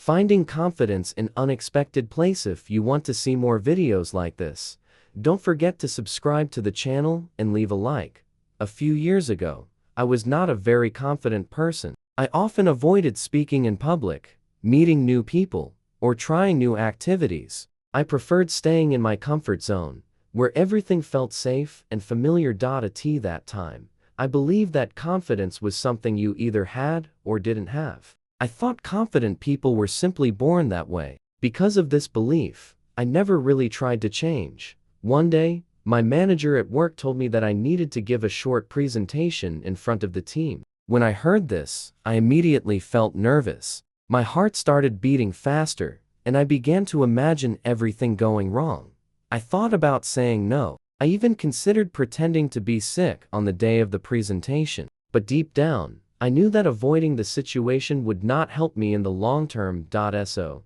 Finding confidence in unexpected places. If you want to see more videos like this, don't forget to subscribe to the channel and leave a like. A few years ago, I was not a very confident person. I often avoided speaking in public, meeting new people, or trying new activities. I preferred staying in my comfort zone, where everything felt safe and familiar. At that time, I believed that confidence was something you either had or didn't have. I thought confident people were simply born that way. Because of this belief, I never really tried to change. One day, my manager at work told me that I needed to give a short presentation in front of the team. When I heard this, I immediately felt nervous. My heart started beating faster, and I began to imagine everything going wrong. I thought about saying no. I even considered pretending to be sick on the day of the presentation. But deep down, I knew that avoiding the situation would not help me in the long term. So,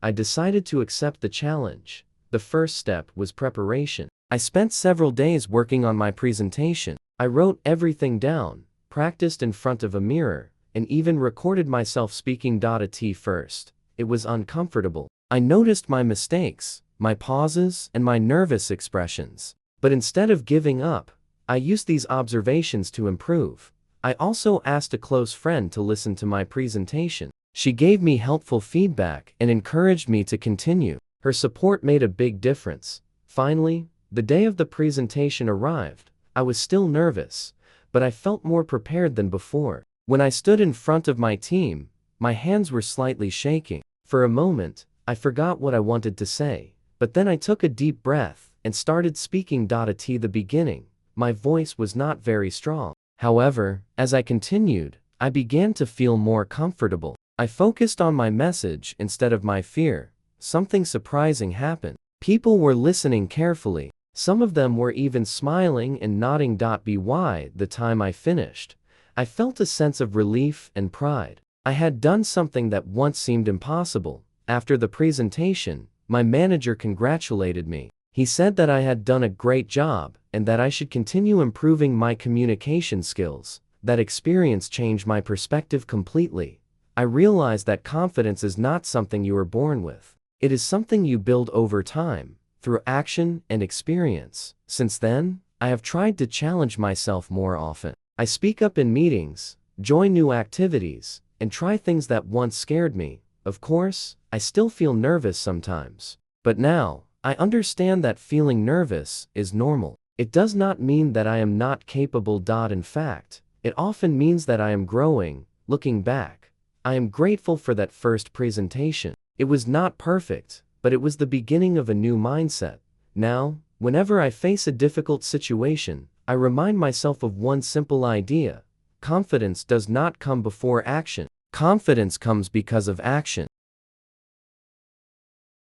I decided to accept the challenge. The first step was preparation. I spent several days working on my presentation. I wrote everything down, practiced in front of a mirror, and even recorded myself speaking. At first, it was uncomfortable. I noticed my mistakes, my pauses, and my nervous expressions. But instead of giving up, I used these observations to improve. I also asked a close friend to listen to my presentation. She gave me helpful feedback and encouraged me to continue. Her support made a big difference. Finally, the day of the presentation arrived. I was still nervous, but I felt more prepared than before. When I stood in front of my team, my hands were slightly shaking. For a moment, I forgot what I wanted to say, but then I took a deep breath and started speaking. At the beginning, my voice was not very strong. However, as I continued, I began to feel more comfortable. I focused on my message instead of my fear. Something surprising happened. People were listening carefully. Some of them were even smiling and nodding. By the time I finished, I felt a sense of relief and pride. I had done something that once seemed impossible. After the presentation, my manager congratulated me. He said that I had done a great job and that I should continue improving my communication skills. That experience changed my perspective completely. I realized that confidence is not something you are born with. It is something you build over time, through action and experience. Since then, I have tried to challenge myself more often. I speak up in meetings, join new activities, and try things that once scared me. Of course, I still feel nervous sometimes. But now, I understand that feeling nervous is normal. It does not mean that I am not capable. In fact, it often means that I am growing. Looking back, I am grateful for that first presentation. It was not perfect, but it was the beginning of a new mindset. Now, whenever I face a difficult situation, I remind myself of one simple idea. Confidence does not come before action. Confidence comes because of action.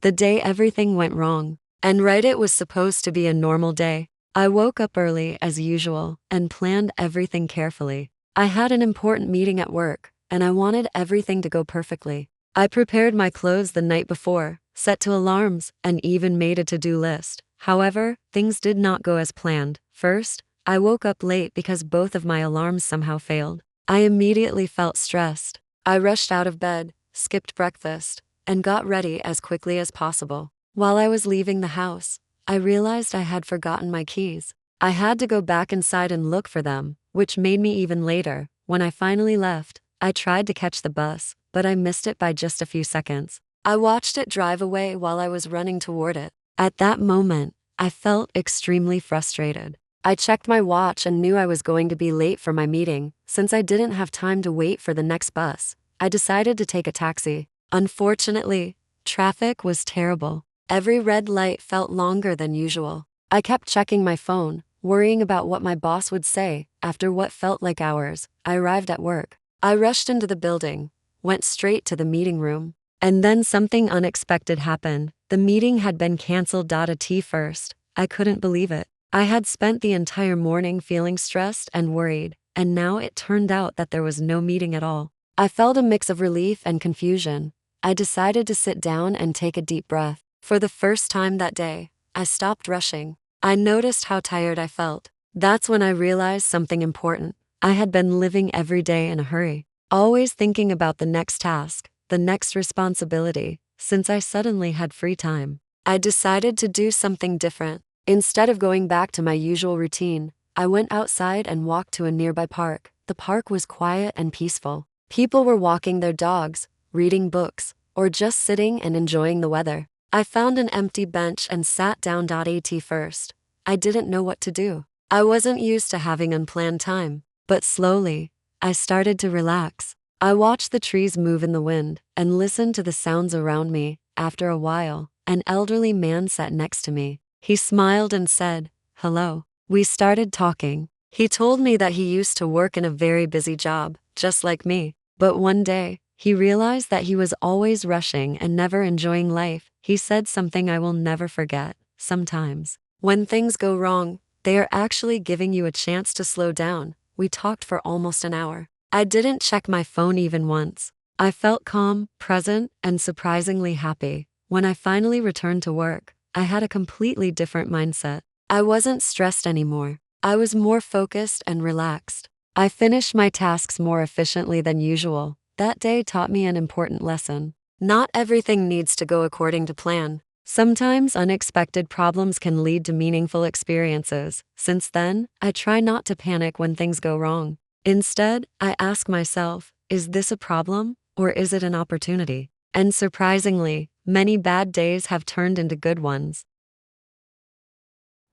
The day everything went wrong, and right, it was supposed to be a normal day. I woke up early as usual and planned everything carefully. I had an important meeting at work, and I wanted everything to go perfectly. I prepared my clothes the night before, set to alarms, and even made a to-do list. However, things did not go as planned. First, I woke up late because both of my alarms somehow failed. I immediately felt stressed. I rushed out of bed, skipped breakfast, and got ready as quickly as possible. While I was leaving the house, I realized I had forgotten my keys. I had to go back inside and look for them, which made me even later. When I finally left, I tried to catch the bus, but I missed it by just a few seconds. I watched it drive away while I was running toward it. At that moment, I felt extremely frustrated. I checked my watch and knew I was going to be late for my meeting. Since I didn't have time to wait for the next bus, I decided to take a taxi. Unfortunately, traffic was terrible. Every red light felt longer than usual. I kept checking my phone, worrying about what my boss would say. After what felt like hours, I arrived at work. I rushed into the building, went straight to the meeting room. And then something unexpected happened. The meeting had been canceled. At first, I couldn't believe it. I had spent the entire morning feeling stressed and worried, and now it turned out that there was no meeting at all. I felt a mix of relief and confusion. I decided to sit down and take a deep breath. For the first time that day, I stopped rushing. I noticed how tired I felt. That's when I realized something important. I had been living every day in a hurry, always thinking about the next task, the next responsibility, since I suddenly had free time. I decided to do something different. Instead of going back to my usual routine, I went outside and walked to a nearby park. The park was quiet and peaceful. People were walking their dogs, reading books, or just sitting and enjoying the weather. I found an empty bench and sat down. At first, I didn't know what to do. I wasn't used to having unplanned time, but slowly, I started to relax. I watched the trees move in the wind and listened to the sounds around me. After a while, an elderly man sat next to me. He smiled and said, "Hello." We started talking. He told me that he used to work in a very busy job, just like me. But one day, he realized that he was always rushing and never enjoying life. He said something I will never forget. Sometimes, when things go wrong, they are actually giving you a chance to slow down. We talked for almost an hour. I didn't check my phone even once. I felt calm, present, and surprisingly happy. When I finally returned to work, I had a completely different mindset. I wasn't stressed anymore. I was more focused and relaxed. I finished my tasks more efficiently than usual. That day taught me an important lesson. Not everything needs to go according to plan. Sometimes unexpected problems can lead to meaningful experiences. Since then, I try not to panic when things go wrong. Instead, I ask myself, is this a problem, or is it an opportunity? And surprisingly, many bad days have turned into good ones.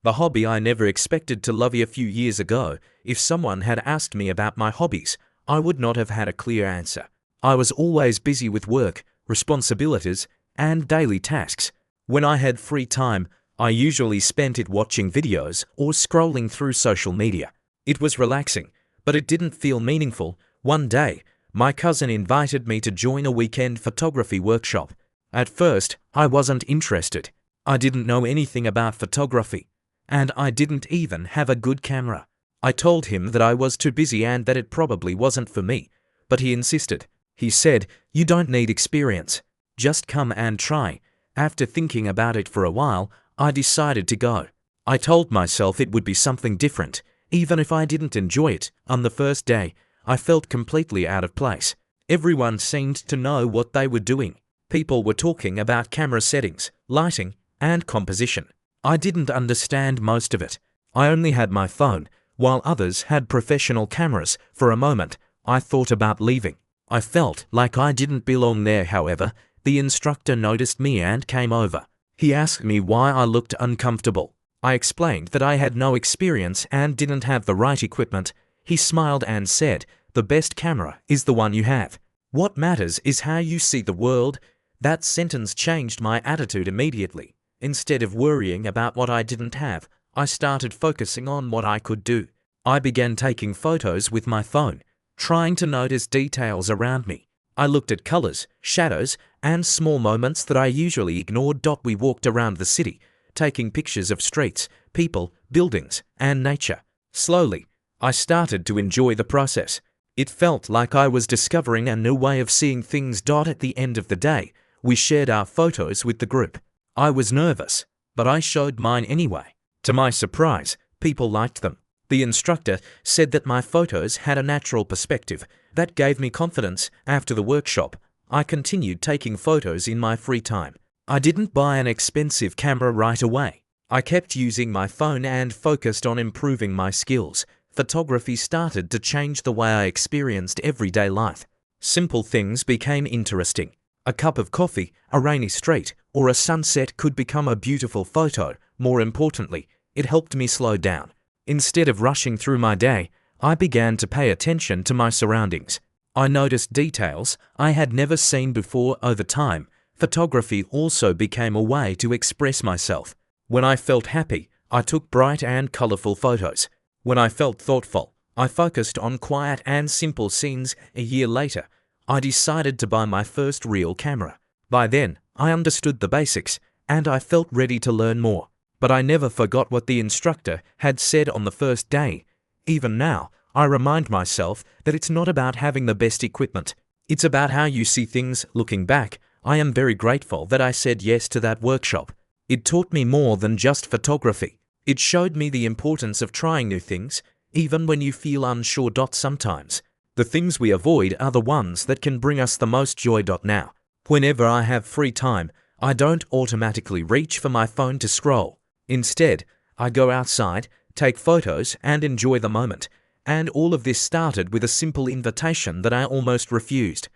The hobby I never expected to love. A few years ago, if someone had asked me about my hobbies, I would not have had a clear answer. I was always busy with work, responsibilities, and daily tasks. When I had free time, I usually spent it watching videos or scrolling through social media. It was relaxing, but it didn't feel meaningful. One day, my cousin invited me to join a weekend photography workshop. At first, I wasn't interested. I didn't know anything about photography, and I didn't even have a good camera. I told him that I was too busy and that it probably wasn't for me, but he insisted. He said, "You don't need experience. Just come and try." After thinking about it for a while, I decided to go. I told myself it would be something different, even if I didn't enjoy it. On the first day, I felt completely out of place. Everyone seemed to know what they were doing. People were talking about camera settings, lighting, and composition. I didn't understand most of it. I only had my phone, while others had professional cameras. For a moment, I thought about leaving. I felt like I didn't belong there. However, the instructor noticed me and came over. He asked me why I looked uncomfortable. I explained that I had no experience and didn't have the right equipment. He smiled and said, "The best camera is the one you have. What matters is how you see the world." That sentence changed my attitude immediately. Instead of worrying about what I didn't have, I started focusing on what I could do. I began taking photos with my phone, trying to notice details around me. I looked at colors, shadows, and small moments that I usually ignored. We walked around the city, taking pictures of streets, people, buildings, and nature. Slowly, I started to enjoy the process. It felt like I was discovering a new way of seeing things. At the end of the day, we shared our photos with the group. I was nervous, but I showed mine anyway. To my surprise, people liked them. The instructor said that my photos had a natural perspective. That gave me confidence. After the workshop, I continued taking photos in my free time. I didn't buy an expensive camera right away. I kept using my phone and focused on improving my skills. Photography started to change the way I experienced everyday life. Simple things became interesting. A cup of coffee, a rainy street, or a sunset could become a beautiful photo. More importantly, it helped me slow down. Instead of rushing through my day, I began to pay attention to my surroundings. I noticed details I had never seen before. Over time, photography also became a way to express myself. When I felt happy, I took bright and colorful photos. When I felt thoughtful, I focused on quiet and simple scenes. A year later, I decided to buy my first real camera. By then, I understood the basics, and I felt ready to learn more. But I never forgot what the instructor had said on the first day. Even now, I remind myself that it's not about having the best equipment. It's about how you see things. Looking back, I am very grateful that I said yes to that workshop. It taught me more than just photography. It showed me the importance of trying new things, even when you feel unsure. Sometimes, The things we avoid are the ones that can bring us the most joy. Now, whenever I have free time, I don't automatically reach for my phone to scroll. Instead, I go outside, take photos, and enjoy the moment. And all of this started with a simple invitation that I almost refused.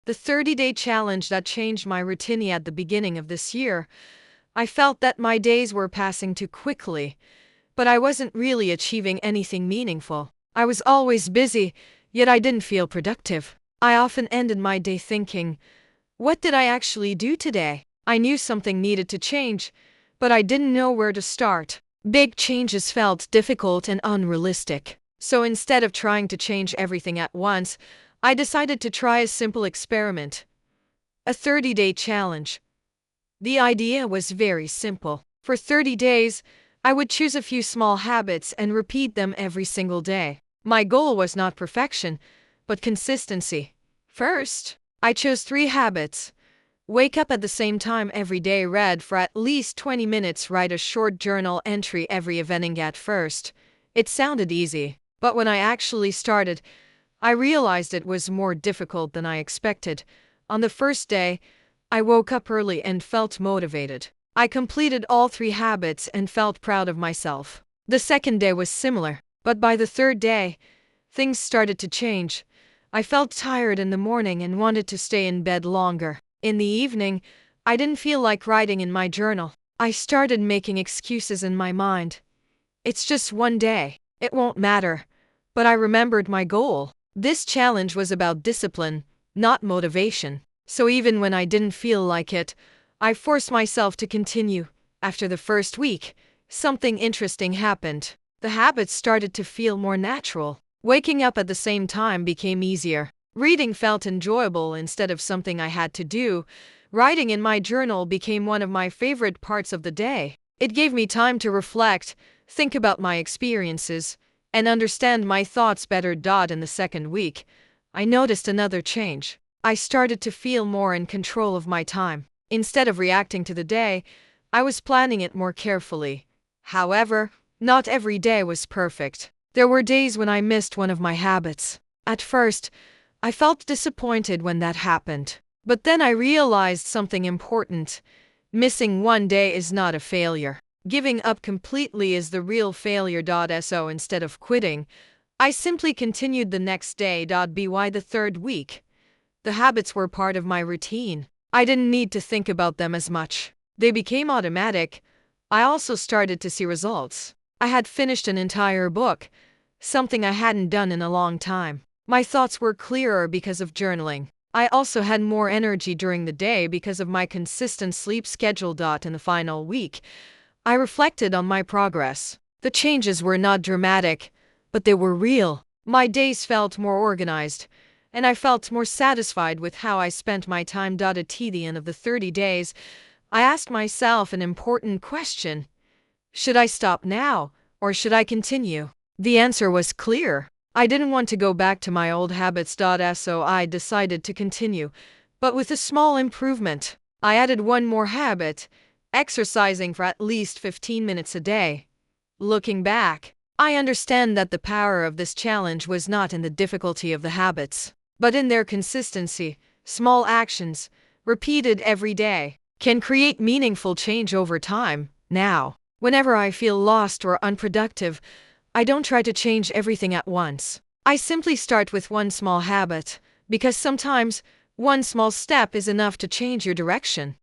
The 30-day challenge that changed my routine at the beginning of this year. I felt that my days were passing too quickly, but I wasn't really achieving anything meaningful. I was always busy, yet I didn't feel productive. I often ended my day thinking, what did I actually do today? I knew something needed to change, but I didn't know where to start. Big changes felt difficult and unrealistic. So instead of trying to change everything at once, I decided to try a simple experiment. A 30-day challenge. The idea was very simple. For 30 days, I would choose a few small habits and repeat them every single day. My goal was not perfection, but consistency. First, I chose 3 habits. Wake up at the same time every day, read for at least 20 minutes, write a short journal entry every evening. At first, it sounded easy, but when I actually started, I realized it was more difficult than I expected. On the first day, I woke up early and felt motivated. I completed all 3 habits and felt proud of myself. The second day was similar, but by the third day, things started to change. I felt tired in the morning and wanted to stay in bed longer. In the evening, I didn't feel like writing in my journal. I started making excuses in my mind. It's just one day. It won't matter. But I remembered my goal. This challenge was about discipline, not motivation. So even when I didn't feel like it, I forced myself to continue. After the first week, something interesting happened. The habits started to feel more natural. Waking up at the same time became easier. Reading felt enjoyable instead of something I had to do. Writing in my journal became one of my favorite parts of the day. It gave me time to reflect, think about my experiences, and understand my thoughts better. In the second week, I noticed another change. I started to feel more in control of my time. Instead of reacting to the day, I was planning it more carefully. However, not every day was perfect. There were days when I missed one of my habits. At first, I felt disappointed when that happened. But then I realized something important. Missing one day is not a failure. Giving up completely is the real failure. So instead of quitting, I simply continued the next day. By the third week, the habits were part of my routine. I didn't need to think about them as much. They became automatic. I also started to see results. I had finished an entire book, something I hadn't done in a long time. My thoughts were clearer because of journaling. I also had more energy during the day because of my consistent sleep schedule. In the final week, I reflected on my progress. The changes were not dramatic, but they were real. My days felt more organized, and I felt more satisfied with how I spent my time. At the end of the 30 days, I asked myself an important question. Should I stop now, or should I continue? The answer was clear. I didn't want to go back to my old habits. So I decided to continue, but with a small improvement. I added one more habit, exercising for at least 15 minutes a day. Looking back, I understand that the power of this challenge was not in the difficulty of the habits, but in their consistency. Small actions, repeated every day, can create meaningful change over time. Now, whenever I feel lost or unproductive, I don't try to change everything at once. I simply start with one small habit, because sometimes one small step is enough to change your direction.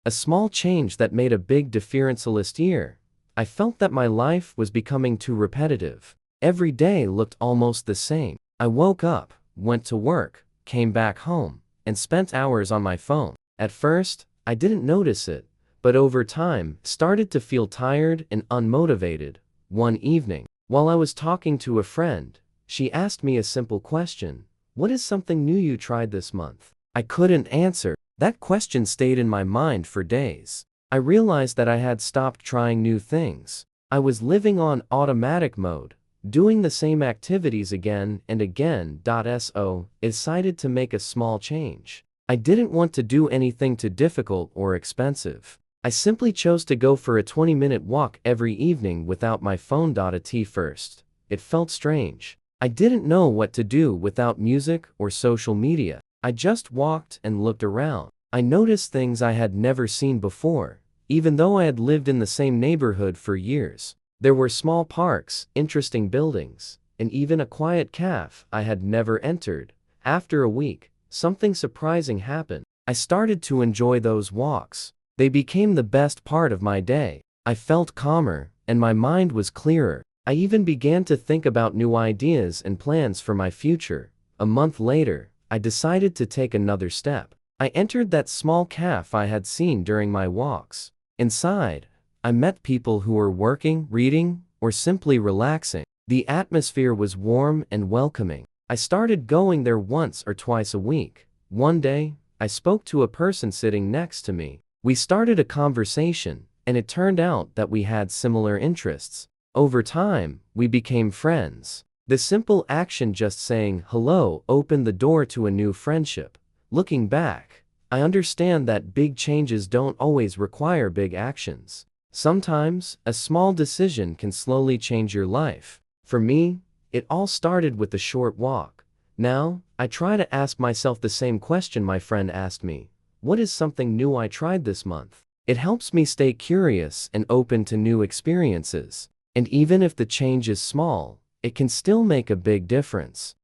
A small change that made a big difference last year. I felt that my life was becoming too repetitive. Every day looked almost the same. I woke up, went to work, came back home, and spent hours on my phone. At first, I didn't notice it, but over time, started to feel tired and unmotivated. One evening, while I was talking to a friend, she asked me a simple question. What is something new you tried this month? I couldn't answer. That question stayed in my mind for days. I realized that I had stopped trying new things. I was living on automatic mode, doing the same activities again and again. So I decided to make a small change. I didn't want to do anything too difficult or expensive. I simply chose to go for a 20-minute walk every evening without my phone. At first, it felt strange. I didn't know what to do without music or social media. I just walked and looked around. I noticed things I had never seen before, even though I had lived in the same neighborhood for years. There were small parks, interesting buildings, and even a quiet cafe I had never entered. After a week, something surprising happened. I started to enjoy those walks. They became the best part of my day. I felt calmer, and my mind was clearer. I even began to think about new ideas and plans for my future. A month later, I decided to take another step. I entered that small cafe I had seen during my walks. Inside, I met people who were working, reading, or simply relaxing. The atmosphere was warm and welcoming. I started going there once or twice a week. One day, I spoke to a person sitting next to me. We started a conversation, and it turned out that we had similar interests. Over time, we became friends. The simple action, just saying hello, opened the door to a new friendship. Looking back, I understand that big changes don't always require big actions. Sometimes, a small decision can slowly change your life. For me, it all started with a short walk. Now, I try to ask myself the same question my friend asked me. What is something new I tried this month? It helps me stay curious and open to new experiences. And even if the change is small, it can still make a big difference.